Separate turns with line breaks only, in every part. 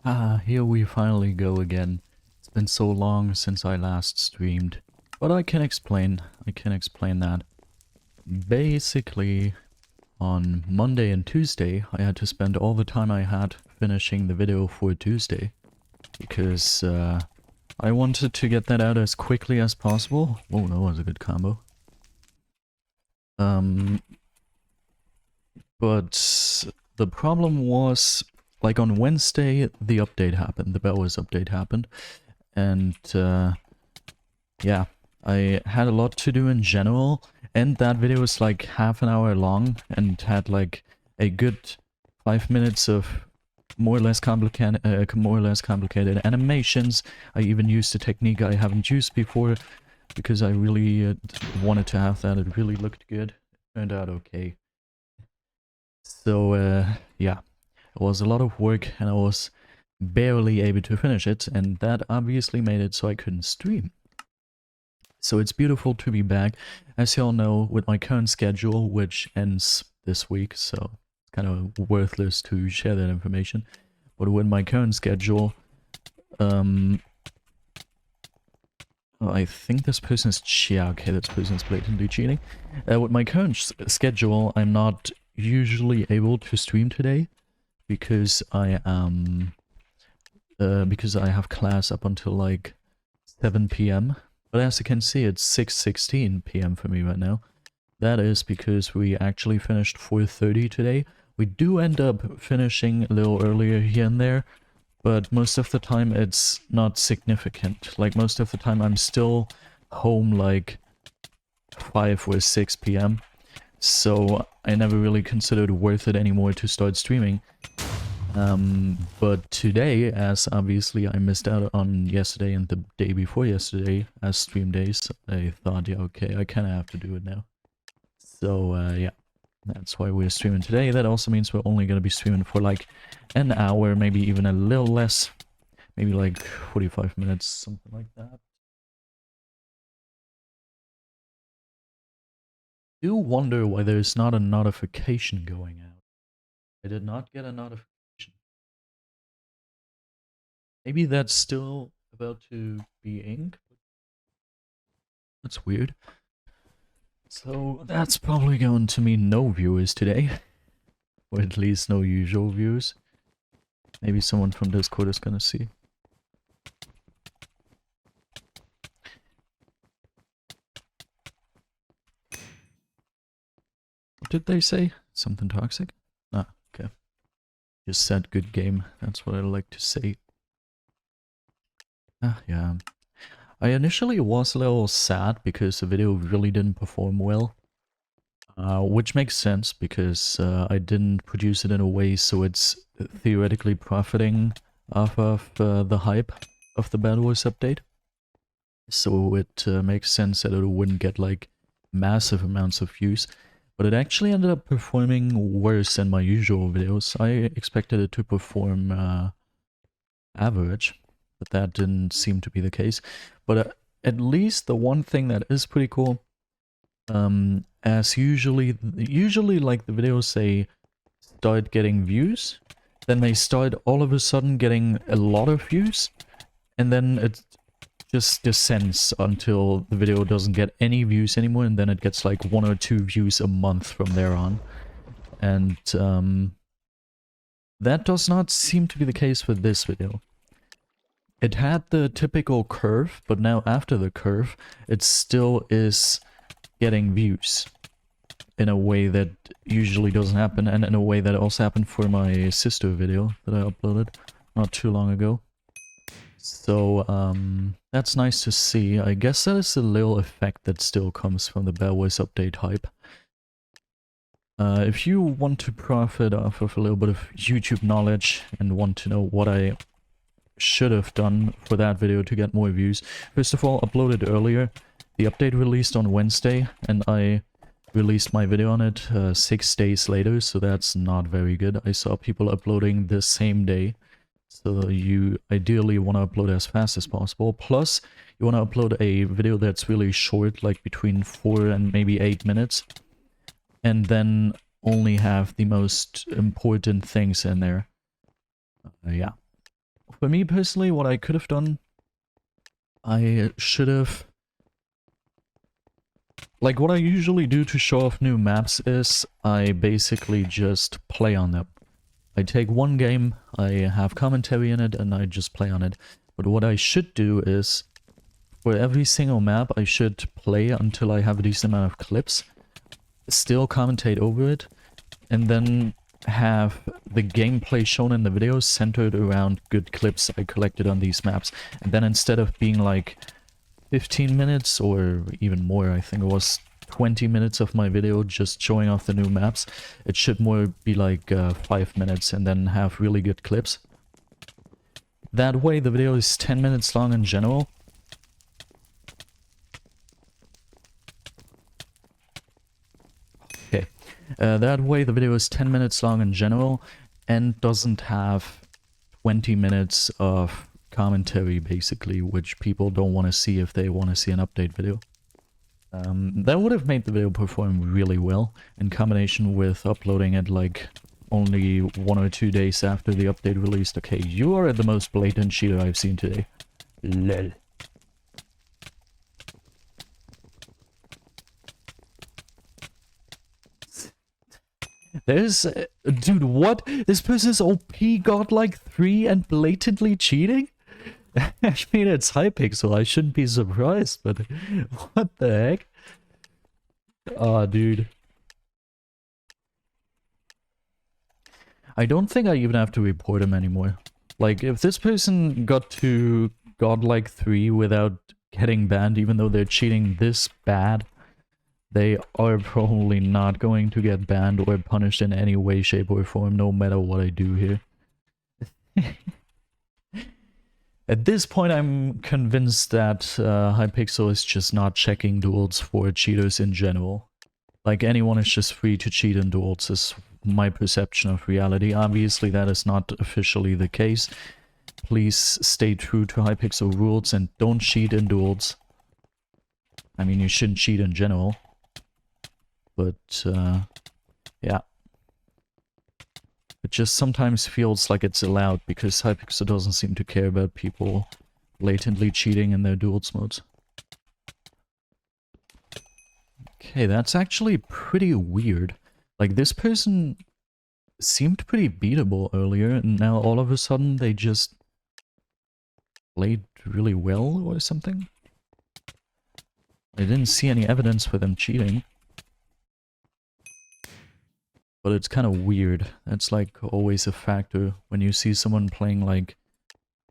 Ah, here we finally go again. It's been so long since I last streamed. But I can explain that. Basically, on Monday and Tuesday, I had to spend all the time I had finishing the video for Tuesday. Because, I wanted to get that out as quickly as possible. Oh, that was a good combo. But the problem was, like on Wednesday, the update happened, the BedWars update happened, and yeah, I had a lot to do in general, and that video was like half an hour long and had like a good 5 minutes of more or less complicated animations. I even used a technique I haven't used before because I really wanted to have that. It really looked good. It turned out okay. So yeah, it was a lot of work and I was barely able to finish it, and that obviously made it so I couldn't stream. So it's beautiful to be back, as you all know, with my current schedule, which ends this week, so it's kind of worthless to share that information. But with my current schedule, I think this person is okay, this person is blatantly cheating. With my current schedule, I'm not usually able to stream today because I am because I have class up until like 7 p.m. But as you can see, it's 6:16 p.m. for me right now. That is because we actually finished 4:30 today. We do end up finishing a little earlier here and there, but most of the time it's not significant. Like most of the time I'm still home like 5 or 6 p.m. So I never really considered it worth it anymore to start streaming. But today, as obviously I missed out on yesterday and the day before yesterday as stream days, I thought, yeah, okay, I kinda have to do it now. So, yeah, that's why we're streaming today. That also means we're only gonna be streaming for like an hour, maybe even a little less. Maybe like 45 minutes, something like that. I do wonder why there's not a notification going out. I did not get a notification. Maybe that's still about to be inked. That's weird. So that's probably going to mean no viewers today. Or at least no usual viewers. Maybe someone from Discord is gonna see. What did they say? Something toxic? Ah, okay. Just said good game. That's what I like to say. Ah, yeah. I initially was a little sad because the video really didn't perform well. Which makes sense because I didn't produce it in a way so it's theoretically profiting off of the hype of the BedWars update. So it makes sense that it wouldn't get like massive amounts of views. But it actually ended up performing worse than my usual videos. I expected it to perform average, but that didn't seem to be the case. But at least the one thing that is pretty cool, as usually like the videos they start getting views, then they start all of a sudden getting a lot of views, and then it just descends until the video doesn't get any views anymore, and then it gets like 1 or 2 views a month from there on. And that does not seem to be the case with this video. It had the typical curve, but now after the curve, it still is getting views in a way that usually doesn't happen, and in a way that also happened for my sister video that I uploaded not too long ago. So, that's nice to see. I guess that is a little effect that still comes from the BedWars update hype. If you want to profit off of a little bit of YouTube knowledge and want to know what I should have done for that video to get more views, first of all, upload it earlier. The update released on Wednesday, and I released my video on it 6 days later, so that's not very good. I saw people uploading the same day. So you ideally want to upload as fast as possible. Plus, you want to upload a video that's really short, like between 4 and maybe 8 minutes. And then only have the most important things in there. Yeah. for me personally, what I could have done, I should have... Like, what I usually do to show off new maps is I basically just play on them. I take one game, I have commentary in it, and I just play on it. But what I should do is, for every single map, I should play until I have a decent amount of clips, still commentate over it, and then have the gameplay shown in the videos centered around good clips I collected on these maps. And then instead of being like 15 minutes or even more, I think it was 20 minutes of my video just showing off the new maps, it should more be like 5 minutes and then have really good clips. That way the video is 10 minutes long in general. Okay. That way the video is 10 minutes long in general and doesn't have 20 minutes of commentary basically, which people don't want to see if they want to see an update video. That would have made the video perform really well in combination with uploading it like only 1 or 2 days after the update released. Okay, you are the most blatant cheater I've seen today. Lol. There's... dude, what? This person's OP godlike 3 and blatantly cheating? I mean, it's Hypixel, I shouldn't be surprised, but what the heck? Aw, dude. I don't think I even have to report him anymore. Like, if this person got to godlike 3 without getting banned, even though they're cheating this bad, they are probably not going to get banned or punished in any way, shape, or form, no matter what I do here. At this point, I'm convinced that Hypixel is just not checking duels for cheaters in general. Like, anyone is just free to cheat in duels, is my perception of reality. Obviously, that is not officially the case. Please stay true to Hypixel rules and don't cheat in duels. I mean, you shouldn't cheat in general. But, yeah. It just sometimes feels like it's allowed because Hypixel doesn't seem to care about people blatantly cheating in their duels modes. Okay, that's actually pretty weird. Like, this person seemed pretty beatable earlier, and now all of a sudden they just played really well or something? I didn't see any evidence for them cheating. But it's kind of weird. That's like always a factor when you see someone playing like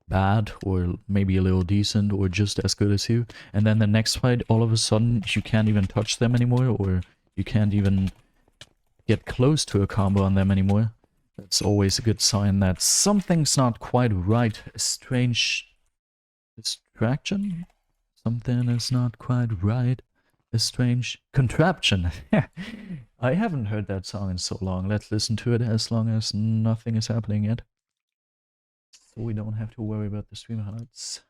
bad or maybe a little decent or just as good as you, and then the next fight all of a sudden you can't even touch them anymore or you can't even get close to a combo on them anymore. That's always a good sign that something's not quite right. A strange distraction? Something is not quite right. A strange contraption. I haven't heard that song in so long. Let's listen to it as long as nothing is happening yet. So we don't have to worry about the stream highlights.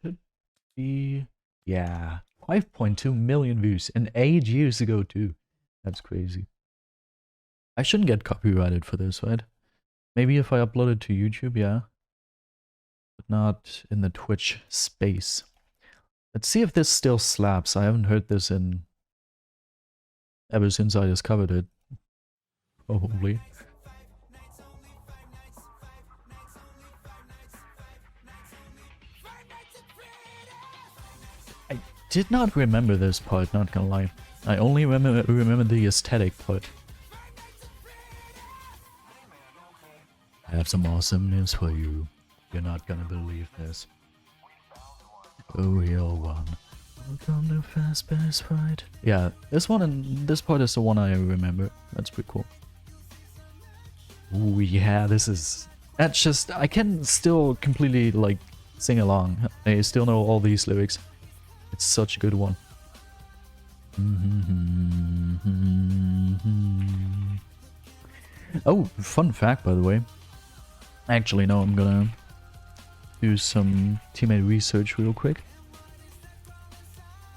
Should be... yeah. 5.2 million views. And 8 years ago too. That's crazy. I shouldn't get copyrighted for this, right? Maybe if I upload it to YouTube, yeah. But not in the Twitch space. Let's see if this still slaps. I haven't heard this in... ever since I discovered it. Probably. I did not remember this part, not gonna lie. I only remember the aesthetic part. I have some awesome news for you. You're not gonna believe this. A real one. Welcome to Fast Bass Fight. Yeah, this one and this part is the one I remember. That's pretty cool. Ooh, yeah, this is... that's just... I can still completely, like, sing along. I still know all these lyrics. It's such a good one. Oh, fun fact, by the way. Actually, no, I'm gonna do some teammate research real quick.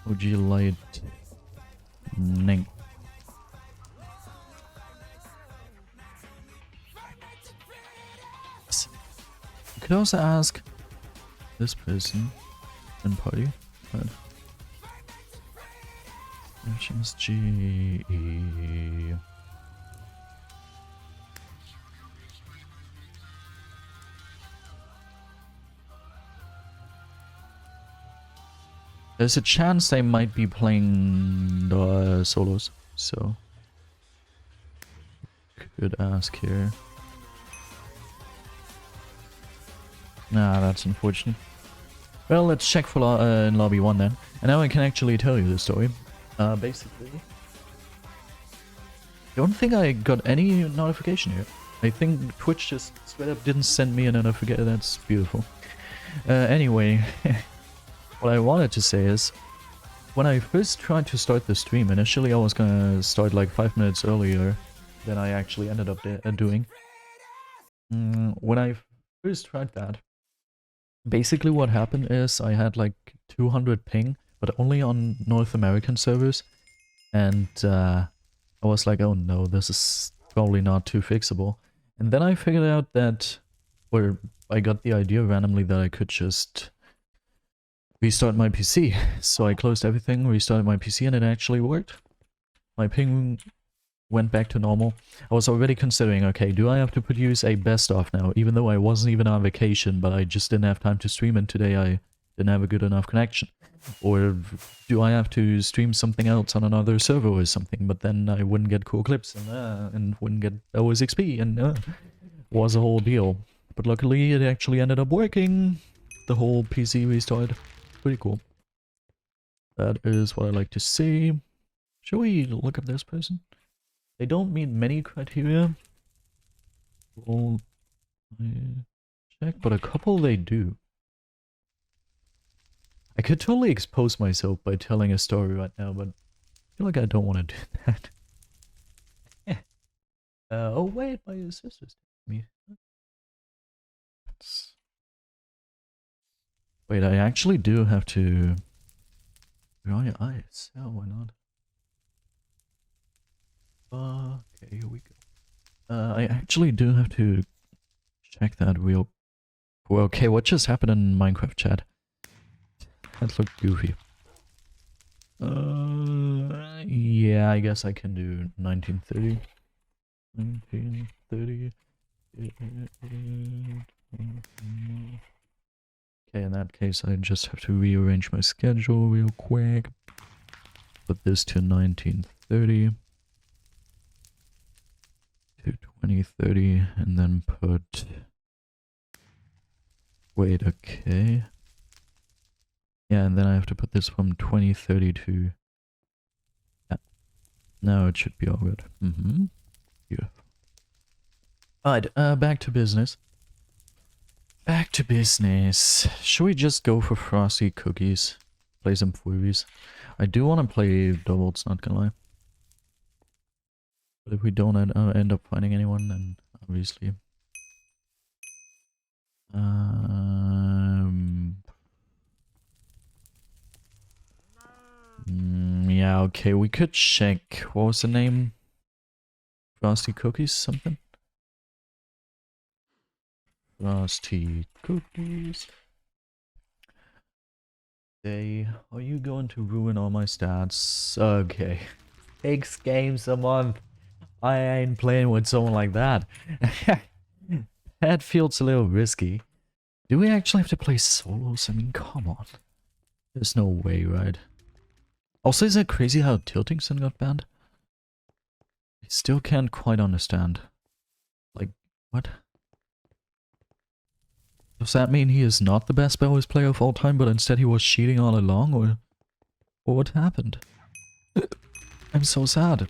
OG Lightning. could also ask this person in party. Right. Actions G. There's a chance they might be playing the solos, so could ask here. Nah, that's unfortunate. Well, let's check for in lobby 1 then. And now I can actually tell you the story. Basically, I don't think I got any notification here. I think Twitch just straight up didn't send me a notification. That's beautiful. Anyway, what I wanted to say is, when I first tried to start the stream, initially I was gonna start like 5 minutes earlier than I actually ended up doing. When I first tried that, basically what happened is I had like 200 ping, but only on North American servers, and I was like, oh no, this is probably not too fixable. And then I figured out that, or I got the idea randomly that I could just restart my PC. So I closed everything, restarted my PC, and it actually worked. My ping went back to normal. I was already considering, okay, do I have to produce a best of now, even though I wasn't even on vacation, but I just didn't have time to stream, and today I didn't have a good enough connection. Or do I have to stream something else on another server or something, but then I wouldn't get cool clips and wouldn't get OSXP, and was a whole deal. But luckily it actually ended up working. The whole PC restart. Pretty cool. That is what I like to see. Shall we look at this person? They don't meet many criteria. Well, check, but a couple they do. I could totally expose myself by telling a story right now, but I feel like I don't want to do that. Oh wait, my sister's me. Wait, I actually do have to draw your eyes. Oh, why not? Okay, here we go. I actually do have to check that real... Well, okay, what just happened in Minecraft chat? That looked goofy. Yeah, I guess I can do 1930. 1930. Okay, in that case, I just have to rearrange my schedule real quick. Put this to 1930. To 2030, and then put... Wait, okay. Yeah, and then I have to put this from 2030 to... Yeah. Now it should be all good. Beautiful. Alright, back to business. Back to business. Should we just go for frosty cookies? Play some Furbies? I do want to play doubles, not gonna lie. But if we don't end up finding anyone, then obviously... yeah, okay, we could check. What was the name? Frosty Cookies something? Frosty Cookies. Are you going to ruin all my stats? Okay. 6 games a month. I ain't playing with someone like that. That feels a little risky. Do we actually have to play solos? I mean, come on. There's no way, right? Also, is it crazy how Tiltingson got banned? I still can't quite understand. Like, what? Does that mean he is not the best BedWars player of all time, but instead he was cheating all along, or what happened? I'm so sad.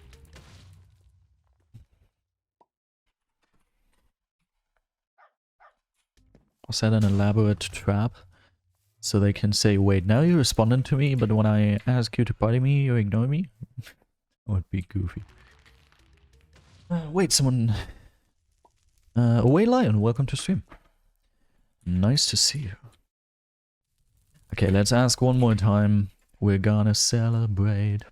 Was that an elaborate trap? So they can say, wait, now you're responding to me, but when I ask you to party me, you ignore me? That would be goofy. Wait, someone... Away Lion, welcome to stream. Nice to see you. Okay, let's ask one more time. We're gonna celebrate.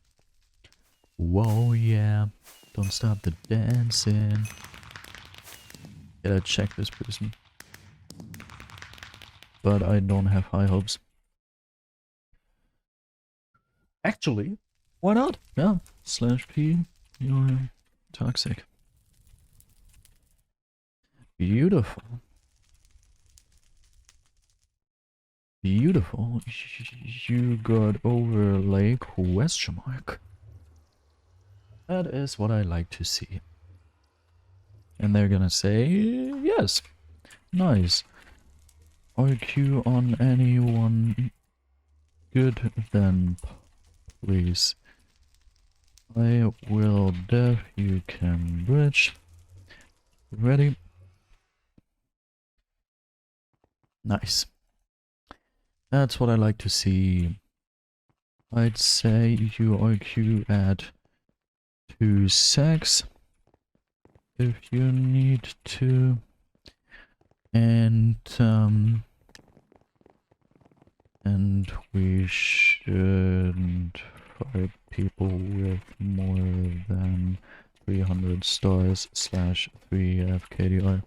Whoa, yeah. Don't stop the dancing. Gotta check this person. but I don't have high hopes. Actually, why not? Yeah, /p, you're toxic. Beautiful. Beautiful. You got overlay question mark. That is what I like to see. And they're gonna say, yes. Nice. RQ on anyone good then, please. I will def, you can bridge. Ready? Nice. That's what I like to see. I'd say you RQ at 2 secs if you need to. And we shouldn't fight people with more than 300 stars / 3 FKDR.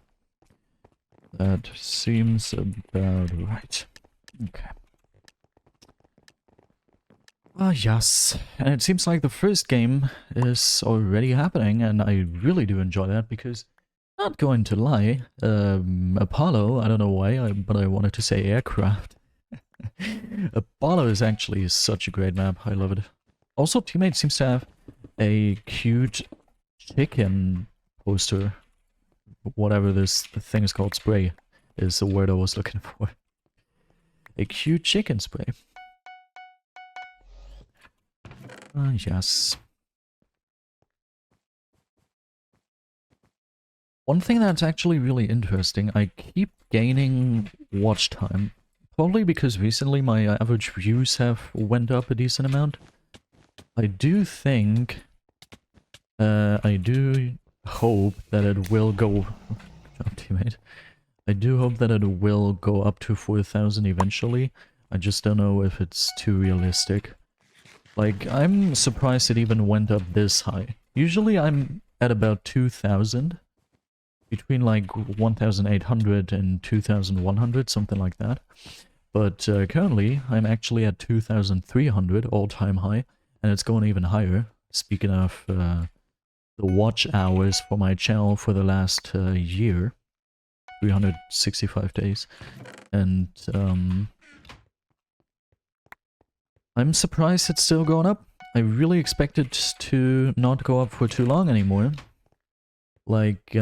That seems about right. Okay. Ah, yes. And it seems like the first game is already happening, and I really do enjoy that because, not going to lie, Apollo, I don't know why, but I wanted to say aircraft. Apollo is actually such a great map, I love it. Also, Teammate seems to have a cute chicken poster. Whatever this thing is called, spray, is the word I was looking for. A cute chicken spray. Ah, yes. One thing that's actually really interesting, I keep gaining watch time. Probably because recently my average views have went up a decent amount. I do think... I do hope that it will go... Teammate. I do hope that it will go up to 4,000 eventually. I just don't know if it's too realistic. Like, I'm surprised it even went up this high. Usually I'm at about 2,000. Between like 1,800 and 2,100, something like that. But currently, I'm actually at 2,300, all-time high. And it's going even higher. Speaking of the watch hours for my channel for the last year. 365 days. And I'm surprised it's still going up. I really expect it to not go up for too long anymore. Like,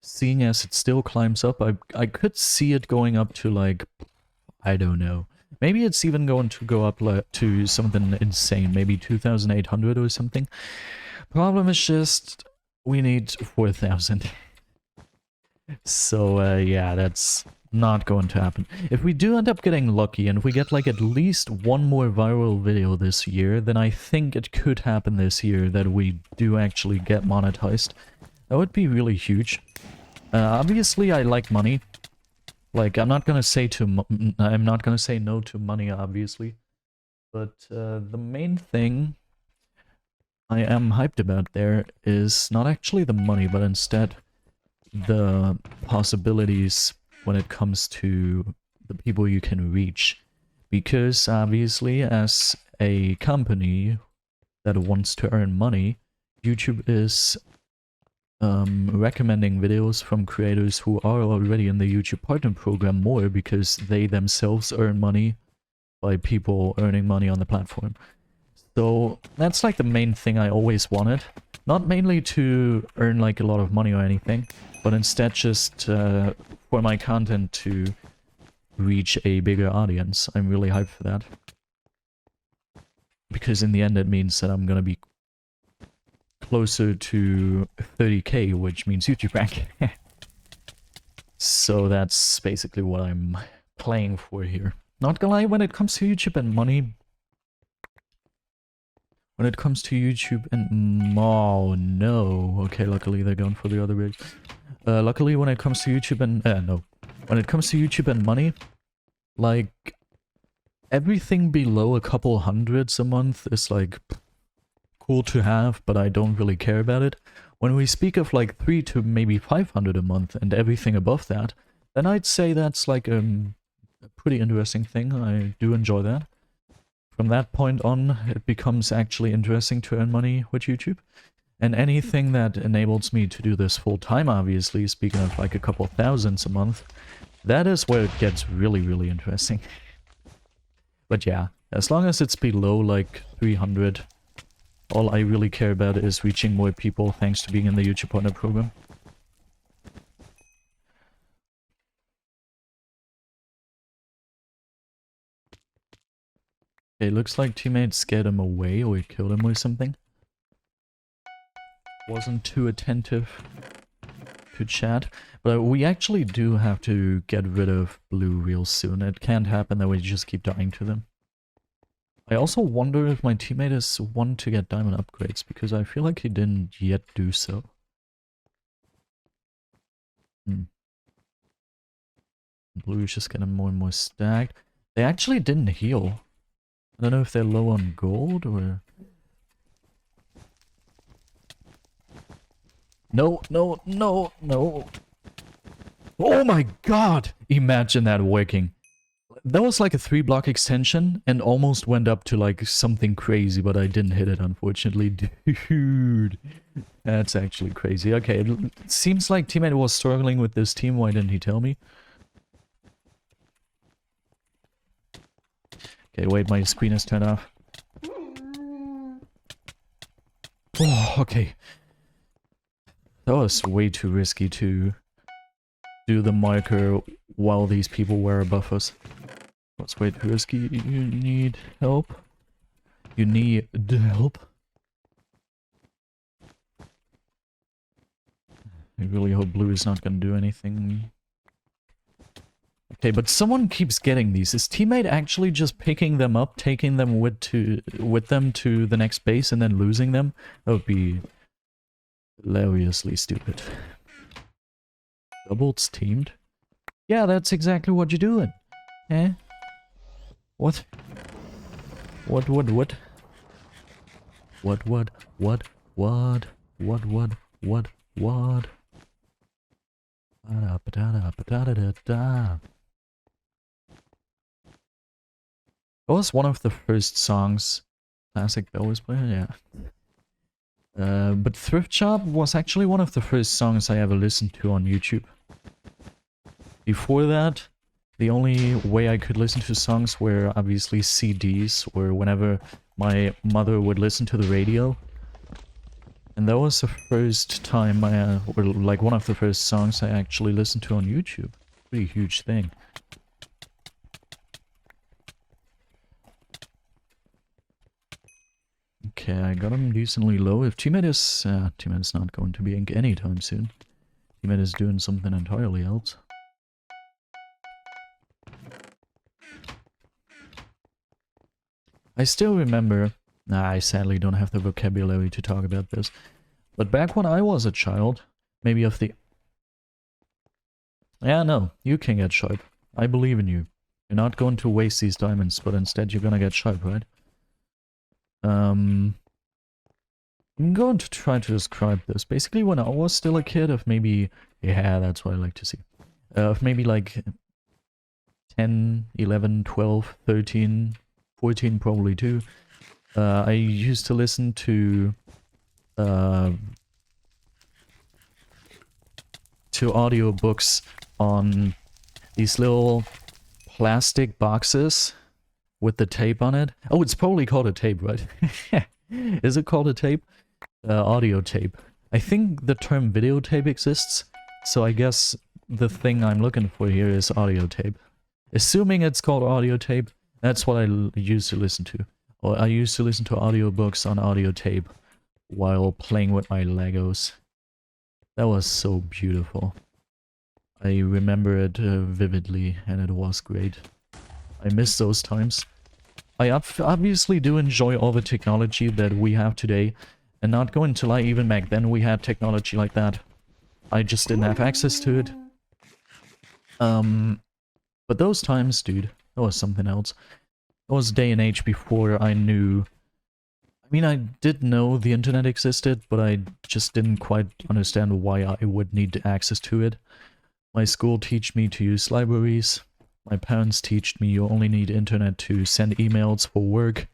seeing as it still climbs up, I could see it going up to like, I don't know. Maybe it's even going to go up to something insane, maybe 2,800 or something. Problem is just, we need 4,000. So, yeah, that's not going to happen. If we do end up getting lucky and we get like at least one more viral video this year, then I think it could happen this year that we do actually get monetized. That would be really huge. Obviously, I like money. Like, I'm not gonna say no to money, obviously. But the main thing I am hyped about there is not actually the money, but instead the possibilities when it comes to the people you can reach. Because obviously, as a company that wants to earn money, YouTube is recommending videos from creators who are already in the YouTube Partner Program more because they themselves earn money by people earning money on the platform. So that's like the main thing I always wanted. Not mainly to earn like a lot of money or anything, but instead just for my content to reach a bigger audience. I'm really hyped for that. Because in the end it means that I'm gonna be closer to 30k, which means YouTube rank. So that's basically what I'm playing for here. Not gonna lie, when it comes to YouTube and money... When it comes to YouTube and... Oh, no. Okay, luckily they're going for the other rig. Luckily when it comes to YouTube and... no. When it comes to YouTube and money, like... Everything below a couple hundreds a month is like... cool to have, but I don't really care about it. When we speak of like 300 to maybe 500 a month and everything above that, then I'd say that's like a pretty interesting thing. I do enjoy that. From that point on, it becomes actually interesting to earn money with YouTube. And anything that enables me to do this full time, obviously, speaking of like a couple thousands a month, that is where it gets really, really interesting. But yeah, as long as it's below like 300, all I really care about is reaching more people thanks to being in the YouTube Partner Program. Okay, looks like teammates scared him away or killed him or something. Wasn't too attentive to chat. But we actually do have to get rid of blue real soon. It can't happen that we just keep dying to them. I also wonder if my teammate is one to get diamond upgrades, because I feel like he didn't yet do so. Blue is just getting more and more stacked. They actually didn't heal. I don't know if they're low on gold or... No, no, no, no. Oh my god! Imagine that working. That was like a 3-block extension and almost went up to like something crazy, but I didn't hit it, unfortunately. Dude, that's actually crazy. Okay, it seems like teammate was struggling with this team. Why didn't he tell me? Okay, wait, my screen is turned off. Oh, okay. That was way too risky to do the marker while these people were above us. That's way too risky. You need help? You need help? I really hope blue is not gonna do anything. Okay, but someone keeps getting these. Is teammate actually just picking them up, taking them with them to the next base and then losing them? That would be hilariously stupid. Doubles teamed? Yeah, that's exactly what you're doing. Eh? What? What? What? What? What? What? What? What? What? What? What? What? That was one of the first songs Classic BedWars player, yeah. But Thrift Shop was actually one of the first songs I ever listened to on YouTube. Before that, the only way I could listen to songs were obviously CDs, or whenever my mother would listen to the radio. And that was the first time or like one of the first songs I actually listened to on YouTube. Pretty huge thing. Okay, I got him decently low. If teammate is not going to be ink anytime soon. Teammate is doing something entirely else. I still remember... Nah, I sadly don't have the vocabulary to talk about this. But back when I was a child, maybe of the... Yeah, no, you can get sharp. I believe in you. You're not going to waste these diamonds, but instead you're gonna get sharp, right? I'm going to try to describe this. Basically, when I was still a kid of maybe... Yeah, that's what I like to see. Of maybe like 10, 11, 12, 13, 14 probably too. I used to listen to audiobooks on these little plastic boxes with the tape on it. Oh, it's probably called a tape, right? Is it called a tape? Audio tape. I think the term videotape exists, so I guess the thing I'm looking for here is audio tape. Assuming it's called audio tape, that's what I used to listen to. Or I used to listen to audiobooks on audio tape while playing with my Legos. That was so beautiful. I remember it vividly, and it was great. I miss those times. I obviously do enjoy all the technology that we have today, and not going to lie, even back then we had technology like that. I just didn't have access to it. But those times, dude, that was something else. It was day and age before I knew... I mean, I did know the internet existed, but I just didn't quite understand why I would need access to it. My school taught me to use libraries, My parents taught me you only need internet to send emails for work.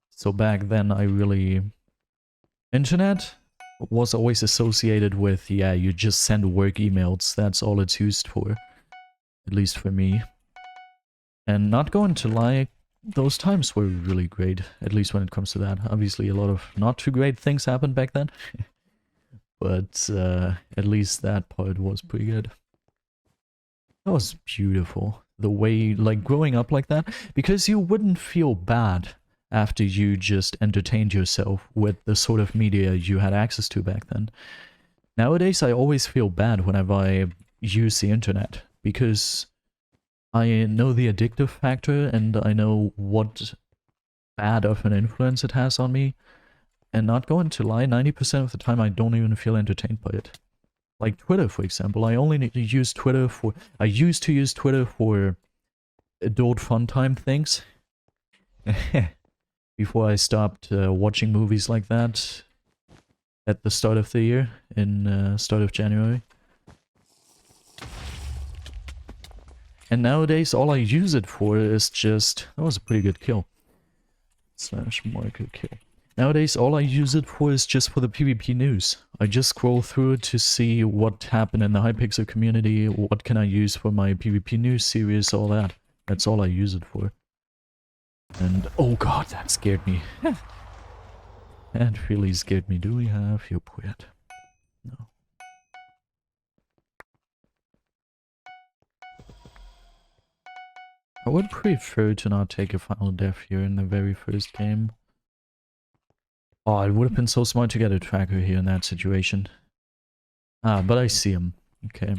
So back then I really... Internet was always associated with, yeah, you just send work emails. That's all it's used for. At least for me. And not going to lie, those times were really great. At least when it comes to that. Obviously a lot of not too great things happened back then. But at least that part was pretty good. That was beautiful. The way, like, growing up like that. Because you wouldn't feel bad after you just entertained yourself with the sort of media you had access to back then. Nowadays, I always feel bad whenever I use the internet. Because I know the addictive factor and I know what bad of an influence it has on me. And not going to lie, 90% of the time I don't even feel entertained by it. Like Twitter, for example. I only use Twitter for... I used to use Twitter for adult fun time things. Before I stopped watching movies like that at the start of the year, in start of January. And nowadays all I use it for is just... That was a pretty good kill. Slash marker kill. Nowadays, all I use it for is just for the PvP news. I just scroll through it to see what happened in the Hypixel community, what can I use for my PvP news series, all that. That's all I use it for. And, oh god, that scared me. That really scared me. Do we have your poet? No. I would prefer to not take a final death here in the very first game. Oh, it would have been so smart to get a tracker here in that situation. Ah, but I see him. Okay.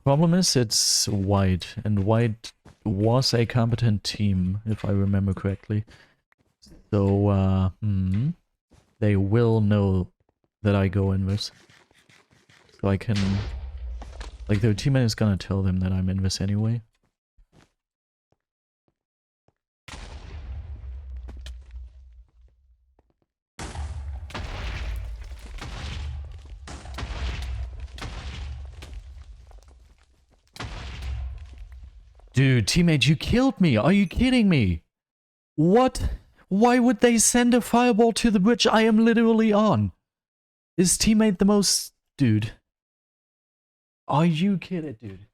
Problem is, it's white, and white was a competent team, if I remember correctly. So, they will know that I go invis. So I can... Like, their teammate is gonna tell them that I'm invis anyway. Dude, teammate, you killed me! Are you kidding me? What? Why would they send a fireball to the bridge I am literally on? Is teammate the most... Dude. Are you kidding, dude?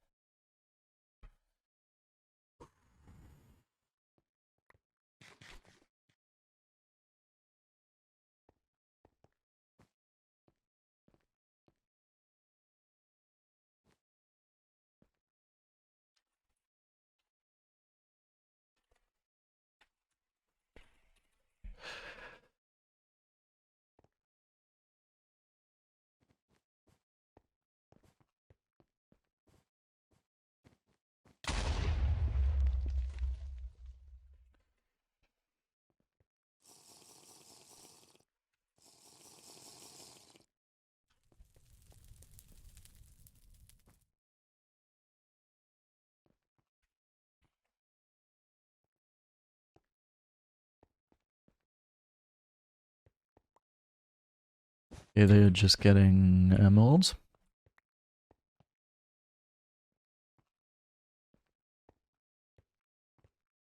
Yeah, they're just getting emeralds.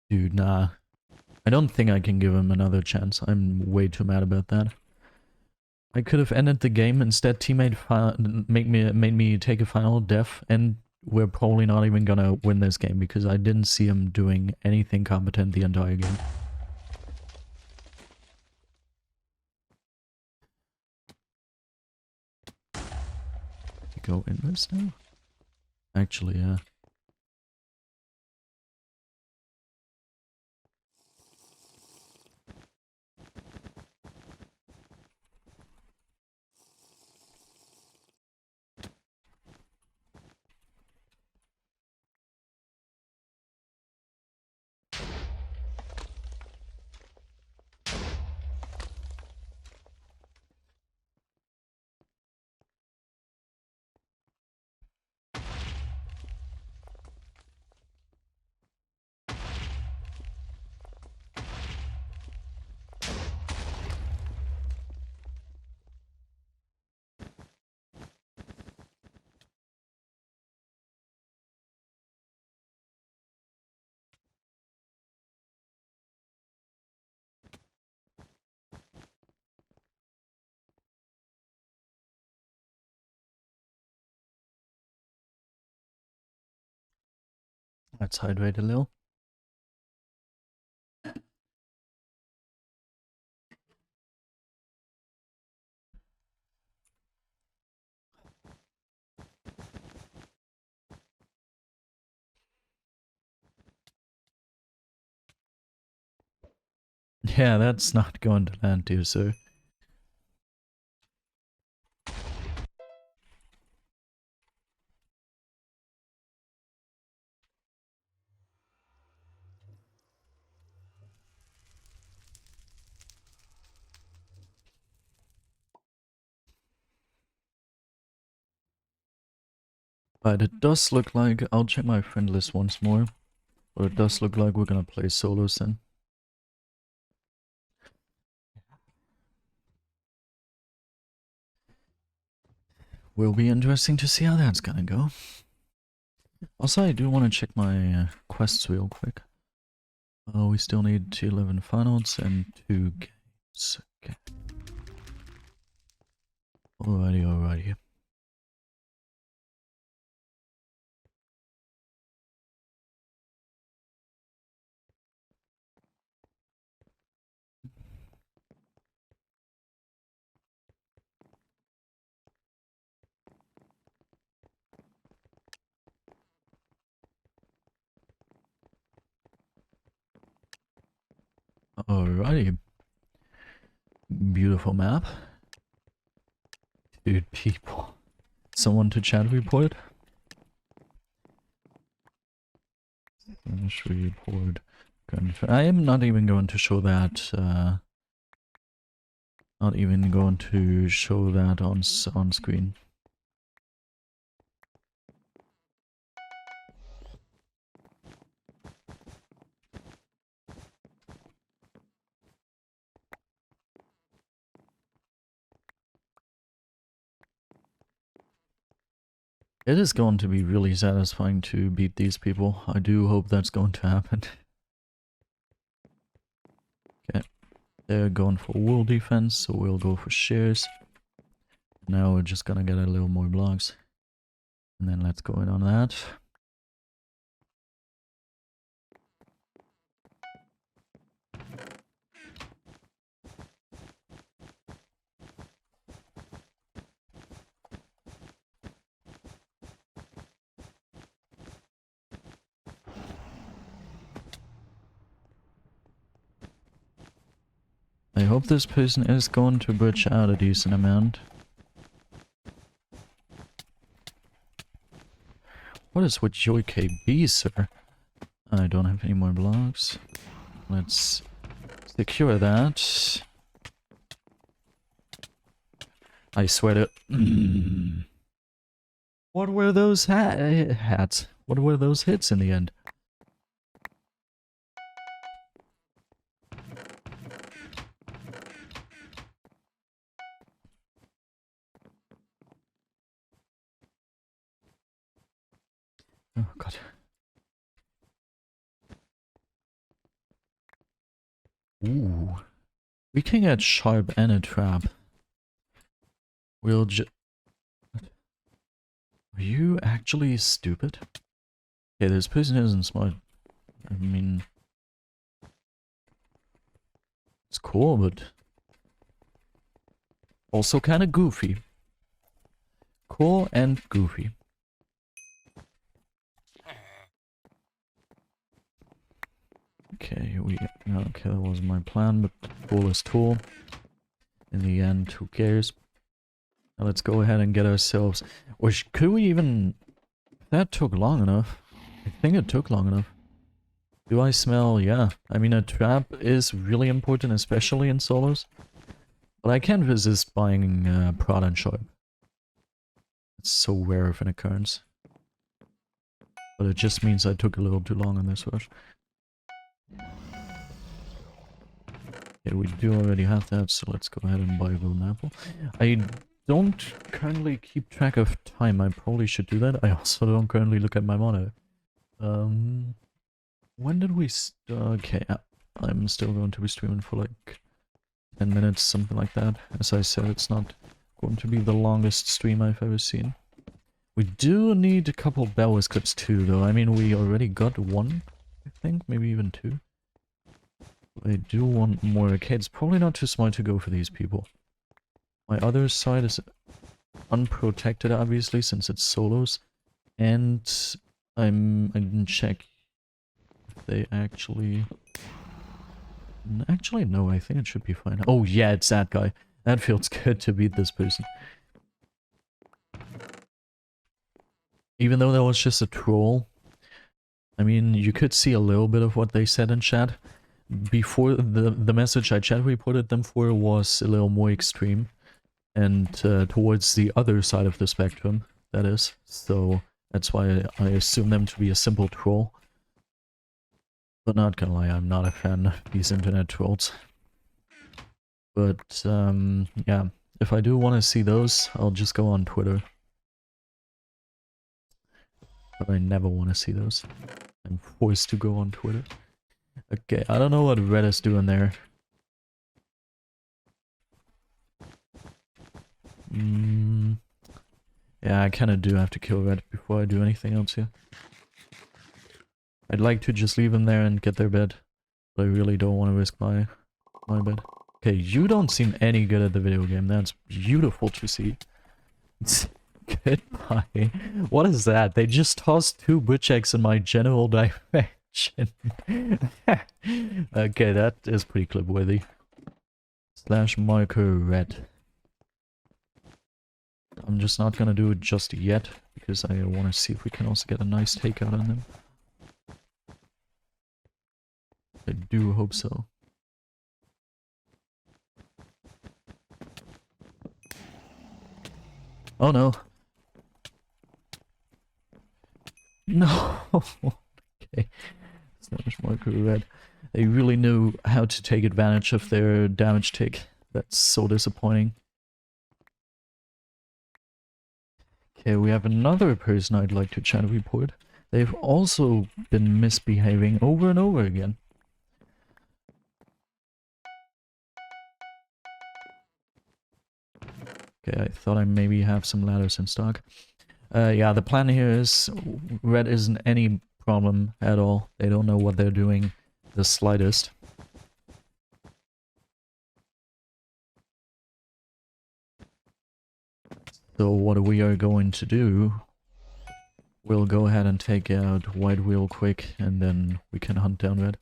Dude, nah. I don't think I can give him another chance. I'm way too mad about that. I could have ended the game, instead teammate made me take a final death, and we're probably not even gonna win this game because I didn't see him doing anything competent the entire game. Go in this now? Actually, yeah. Let's hydrate a little. Yeah, that's not going to land, dear sir. But it does look like, I'll check my friend list once more, but it does look like we're gonna play solos then. Will be interesting to see how that's gonna go. Also, I do want to check my quests real quick. We still need 11 finals and 2 games. Okay. Alrighty. Alrighty. Beautiful map. Dude, people. Someone to chat report? Finish report. I am not even going to show that, not even going to show that on screen. It is going to be really satisfying to beat these people. I do hope that's going to happen. Okay. They're going for wall defense, so we'll go for shares. Now we're just gonna get a little more blocks. And then let's go in on that. I hope this person is going to bridge out a decent amount. What is with your KB, sir? I don't have any more blocks. Let's secure that. I swear to... What were those hats? What were those hits in the end? Oh god. Ooh. We can get sharp and a trap. We'll Are you actually stupid? Okay, this person isn't smart. I mean... It's cool, but... Also kinda goofy. Cool and goofy. Okay, okay, that wasn't my plan, but tool is tool. In the end, who cares? Now let's go ahead and get ourselves... Or could we even... That took long enough. I think it took long enough. Do I smell? Yeah. I mean, a trap is really important, especially in solos. But I can't resist buying Prod and Sharp. It's so rare of an occurrence. But it just means I took a little too long on this rush. Yeah, we do already have that, so let's go ahead and buy a golden apple. I don't currently keep track of time. I probably should do that. I also don't currently look at my monitor. When did we okay, I'm still going to be streaming for like 10 minutes, something like that. As I said, it's not going to be the longest stream I've ever seen. We do need a couple BedWars clips too, though. I mean, we already got one, I think, maybe even two. I do want more arcades. Probably not too smart to go for these people. My other side is unprotected, obviously, since it's solos. And I didn't check if they actually... Actually, no, I think it should be fine. Oh yeah, it's that guy. That feels good to beat this person. Even though that was just a troll. I mean, you could see a little bit of what they said in chat. Before, the message I chat reported them for was a little more extreme. And towards the other side of the spectrum, that is. So that's why I assume them to be a simple troll. But not gonna lie, I'm not a fan of these internet trolls. But, yeah, if I do want to see those, I'll just go on Twitter. But I never want to see those. I'm forced to go on Twitter. Okay, I don't know what Red is doing there. Yeah, I kinda do have to kill Red before I do anything else here. I'd like to just leave him there and get their bed. But I really don't want to risk my bed. Okay, you don't seem any good at the video game. That's beautiful to see. Goodbye. What is that? They just tossed 2 butch eggs in my general direction. Okay, that is pretty clip-worthy. Slash marker red. I'm just not gonna do it just yet, because I want to see if we can also get a nice takeout on them. I do hope so. Oh no. No. Okay. Slash marker red. They really knew how to take advantage of their damage tick. That's so disappointing. Okay, we have another person I'd like to chat report. They've also been misbehaving over and over again. Okay, I thought I maybe have some ladders in stock. Yeah, the plan here is Red isn't any problem at all. They don't know what they're doing the slightest. So what we are going to do, we'll go ahead and take out White real quick, and then we can hunt down Red.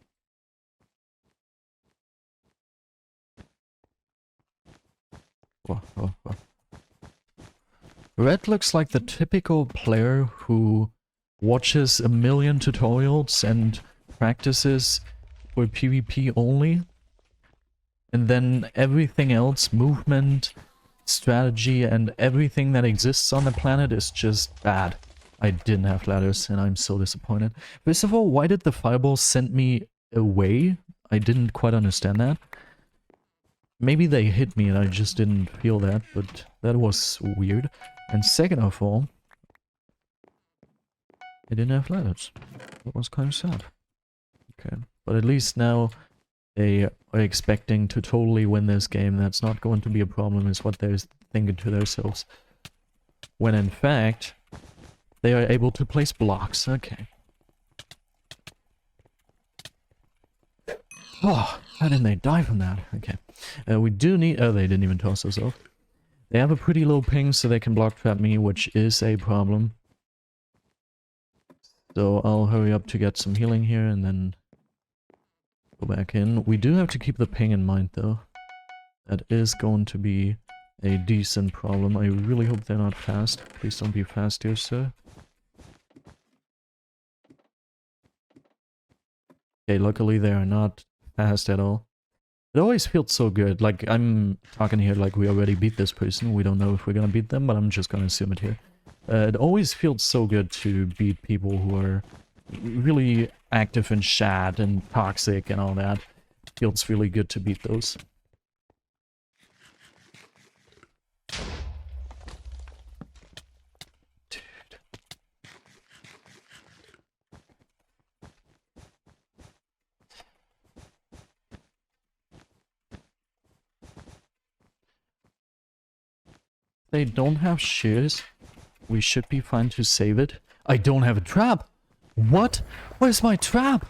Whoa, whoa, whoa. Red looks like the typical player who watches a million tutorials and practices for PvP only, and then everything else, movement, strategy, and everything that exists on the planet is just bad. I didn't have ladders, and I'm so disappointed. First of all, why did the fireball send me away? I didn't quite understand that. Maybe they hit me and I just didn't feel that, but that was weird. And second of all, I didn't have ladders. That was kind of sad. Okay, but at least now they are expecting to totally win this game. That's not going to be a problem, is what they're thinking to themselves. When in fact, they are able to place blocks. Okay. Oh, how didn't they die from that? Okay. We do need... Oh, they didn't even toss us off. They have a pretty low ping, so they can block trap me, which is a problem. So I'll hurry up to get some healing here, and then go back in. We do have to keep the ping in mind, though. That is going to be a decent problem. I really hope they're not fast. Please don't be fast, dear sir. Okay, luckily they are not fast at all. It always feels so good. Like, I'm talking here like we already beat this person. We don't know if we're gonna beat them, but I'm just gonna assume it here. It always feels so good to beat people who are really active in chat and toxic and all that. Feels really good to beat those. They don't have shears. we should be fine to save it. I don't have a trap! What? Where's my trap?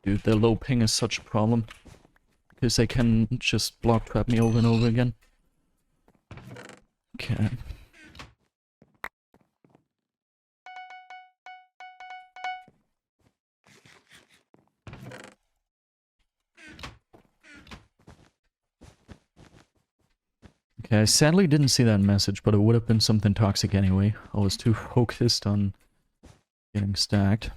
Dude, their low ping is such a problem. Because they can just block trap me over and over again. Okay. Okay, I sadly didn't see that message, but it would have been something toxic anyway. I was too focused on getting stacked.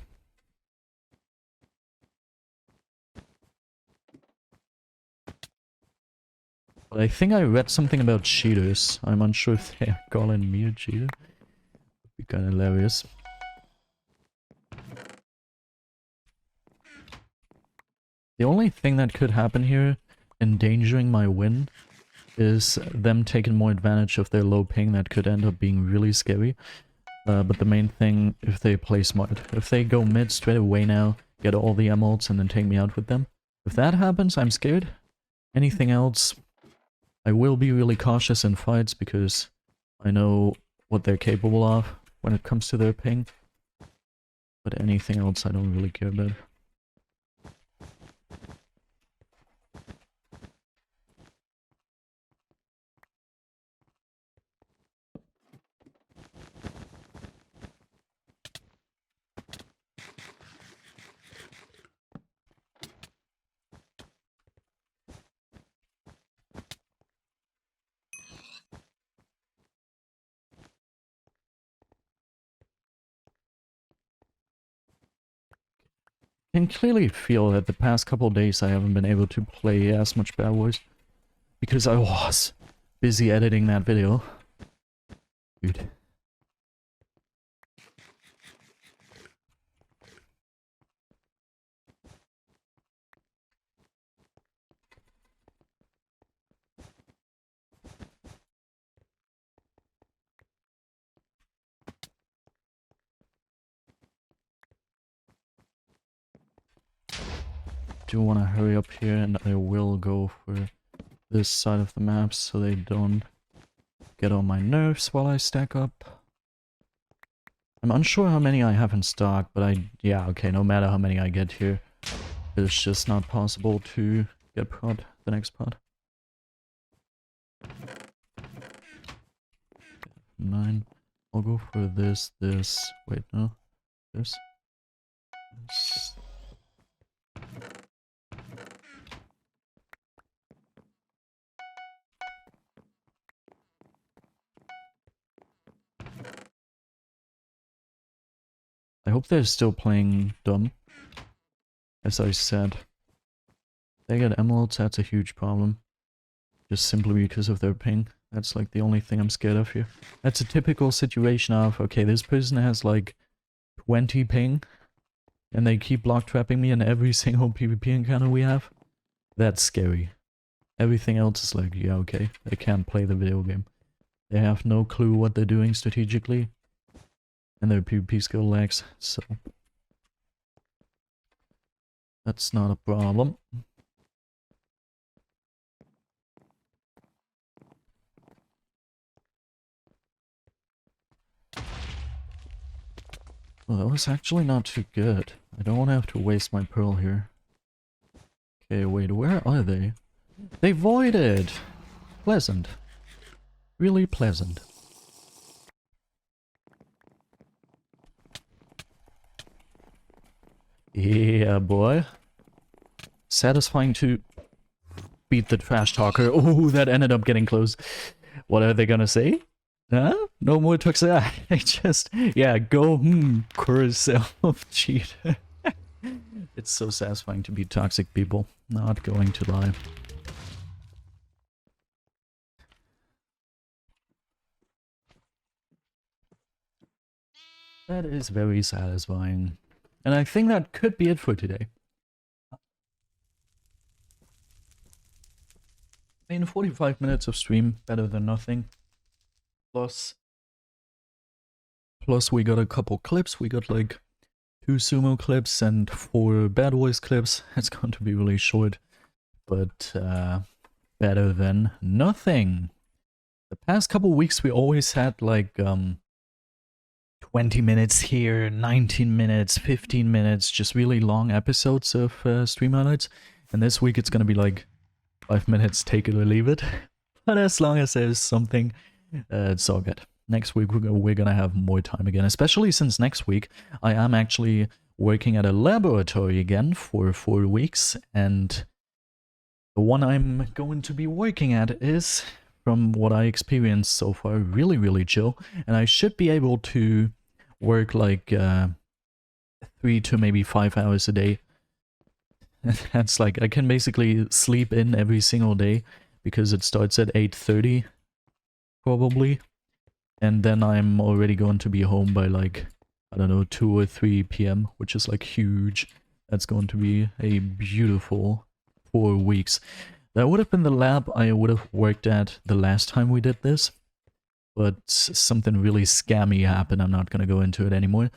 But I think I read something about cheaters. I'm unsure if they're calling me a cheater. Would be kinda hilarious. The only thing that could happen here, endangering my win, is them taking more advantage of their low ping. That could end up being really scary. But the main thing, if they play smart. If they go mid straight away now, get all the emeralds and then take me out with them. If that happens, I'm scared. Anything else, I will be really cautious in fights because I know what they're capable of when it comes to their ping. But anything else I don't really care about. I can clearly feel that the past couple days I haven't been able to play as much BedWars because I was busy editing that video. Dude. Do want to hurry up here, and I will go for this side of the map so they don't get on my nerves while I stack up. I'm unsure how many I have in stock, but yeah, okay, no matter how many I get here, it's just not possible to get prod, the next prod. 9. I'll go for this, wait, no, this. I hope they're still playing dumb. As I said, they get emeralds, that's a huge problem. Just simply because of their ping. That's like the only thing I'm scared of here. That's a typical situation of, okay, this person has like 20 ping, and they keep block trapping me in every single PvP encounter we have. That's scary. Everything else is like, yeah, okay, they can't play the video game. They have no clue what they're doing strategically. And their PvP skill lacks, so that's not a problem. Well, that was actually not too good. I don't want to have to waste my pearl here. Okay, wait, where are they? They voided! Pleasant. Really pleasant. Yeah, boy. Satisfying to beat the trash talker. Oh, that ended up getting close. What are they gonna say? Huh? No more toxic. I just, yeah, go, curse yourself, cheat. It's so satisfying to beat toxic people. Not going to lie. That is very satisfying. And I think that could be it for today. I mean, 45 minutes of stream, better than nothing. Plus we got a couple clips. We got like 2 sumo clips and 4 BedWars clips. It's going to be really short. but better than nothing. The past couple weeks we always had like 20 minutes here, 19 minutes, 15 minutes, just really long episodes of stream highlights. And this week it's gonna be like 5 minutes, take it or leave it. But as long as there's something, it's all good. Next week we're gonna have more time again, especially since next week I am actually working at a laboratory again for 4 weeks, and the one I'm going to be working at is, from what I experienced so far, really, really chill, and I should be able to work like 3 to maybe 5 hours a day. That's like, I can basically sleep in every single day, because it starts at 8:30, probably, and then I'm already going to be home by like, I don't know, 2 or 3 p.m., which is like huge. That's going to be a beautiful 4 weeks. That would have been the lab I would have worked at the last time we did this, but something really scammy happened. I'm not going to go into it anymore.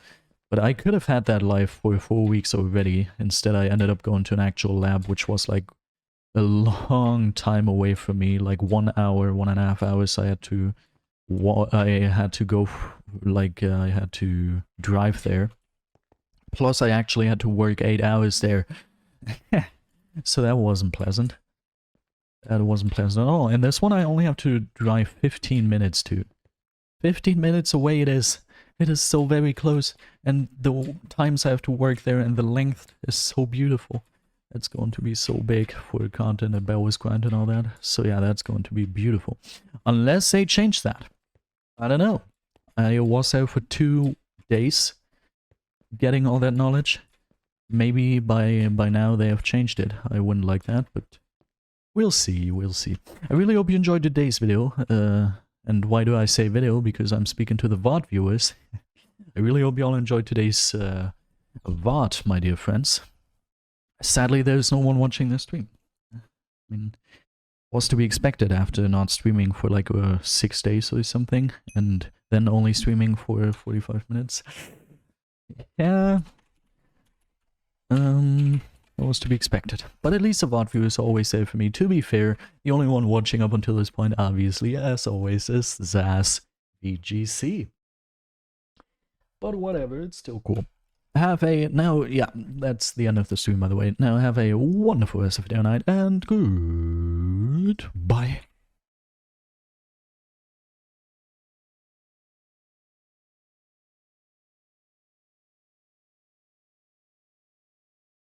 But I could have had that life for 4 weeks already. Instead, I ended up going to an actual lab, which was like a long time away from me, like 1 hour, 1.5 hours. I had to go, like, I had to drive there. Plus, I actually had to work 8 hours there. So that wasn't pleasant. That wasn't pleasant at all. And this one I only have to drive 15 minutes to. 15 minutes away it is. It is so very close. And the times I have to work there and the length is so beautiful. It's going to be so big for content and BedWars grind and all that. So yeah, that's going to be beautiful. Unless they change that. I don't know. I was there for 2 days getting all that knowledge. Maybe by now they have changed it. I wouldn't like that, but we'll see, we'll see. I really hope you enjoyed today's video. And why do I say video? Because I'm speaking to the VOD viewers. I really hope you all enjoyed today's VOD, my dear friends. Sadly, there's no one watching this stream. I mean, was to be expected after not streaming for like 6 days or something, and then only streaming for 45 minutes. Yeah. What was to be expected. But at least the VOD viewers are always there for me. To be fair, the only one watching up until this point, obviously, as always, is Zaz VGC. But whatever, it's still cool. Have a, now, yeah, that's the end of the stream, by the way. Now have a wonderful rest of your night, and goodbye.